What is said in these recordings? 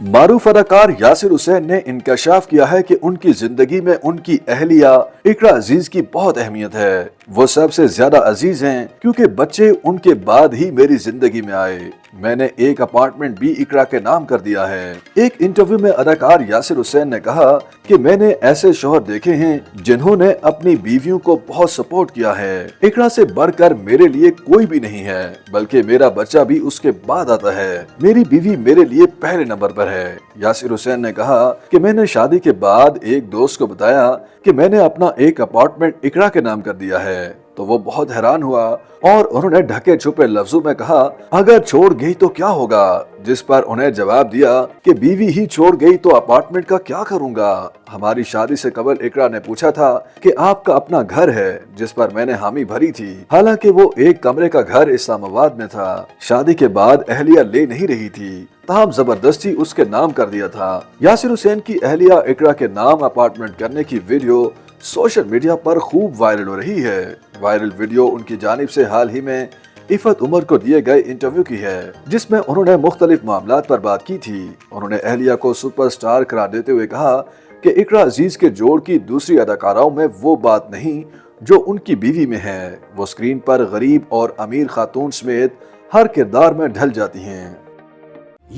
معروف اداکار یاسر حسین نے انکشاف کیا ہے کہ ان کی زندگی میں ان کی اہلیہ اقرا عزیز کی بہت اہمیت ہے۔ وہ سب سے زیادہ عزیز ہیں کیونکہ بچے ان کے بعد ہی میری زندگی میں آئے۔ میں نے ایک اپارٹمنٹ بھی اقرا کے نام کر دیا ہے۔ ایک انٹرویو میں اداکار یاسر حسین نے کہا کہ میں نے ایسے شوہر دیکھے ہیں جنہوں نے اپنی بیویوں کو بہت سپورٹ کیا ہے۔ اقرا سے بڑھ کر میرے لیے کوئی بھی نہیں ہے، بلکہ میرا بچہ بھی اس کے بعد آتا ہے۔ میری بیوی میرے لیے پہلے نمبر پر ہے۔ یاسر حسین نے کہا کہ میں نے شادی کے بعد ایک دوست کو بتایا کہ میں نے اپنا ایک اپارٹمنٹ اقرا کے نام کر دیا ہے تو وہ بہت حیران ہوا اور انہوں نے ڈھکے چھپے لفظوں میں کہا اگر چھوڑ گئی تو کیا ہوگا، جس پر انہیں جواب دیا کہ بیوی ہی چھوڑ گئی تو اپارٹمنٹ کا کیا کروں گا۔ ہماری شادی سے قبل اقرا نے پوچھا تھا کہ آپ کا اپنا گھر ہے، جس پر میں نے حامی بھری تھی، حالانکہ وہ ایک کمرے کا گھر اسلام آباد میں تھا۔ شادی کے بعد اہلیہ لے نہیں رہی تھی، تاہم زبردستی اس کے نام کر دیا تھا۔ یاسر حسین کی اہلیہ اقرا کے نام اپارٹمنٹ کرنے کی ویڈیو سوشل میڈیا پر خوب وائرل ہو رہی ہے۔ وائرل ویڈیو ان کی جانب سے حال ہی میں عفت عمر کو دیے گئے انٹرویو کی ہے، جس میں انہوں نے مختلف معاملات پر بات کی تھی۔ انہوں نے اہلیہ کو سپر سٹار قرار دیتے ہوئے کہا کہ اقرا عزیز کے جوڑ کی دوسری اداکاراؤں میں وہ بات نہیں جو ان کی بیوی میں ہے۔ وہ اسکرین پر غریب اور امیر خاتون سمیت ہر کردار میں ڈھل جاتی ہیں۔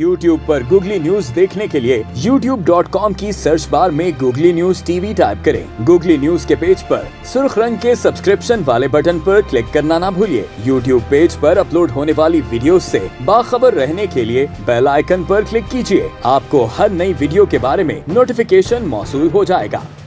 YouTube پر گوگلی نیوز دیکھنے کے لیے youtube.com کی سرچ بار میں googly news T V type کریں۔ گوگلی نیوز کے پیج پر سرخ رنگ کے سبسکرپشن والے بٹن پر کلک کرنا نہ بھولیے۔ YouTube پیج پر اپلوڈ ہونے والی ویڈیوز سے باخبر رہنے کے لیے بیل آئیکن پر کلک کیجیے۔ آپ کو ہر نئی ویڈیو کے بارے میں نوٹیفیکیشن موصول ہو جائے گا۔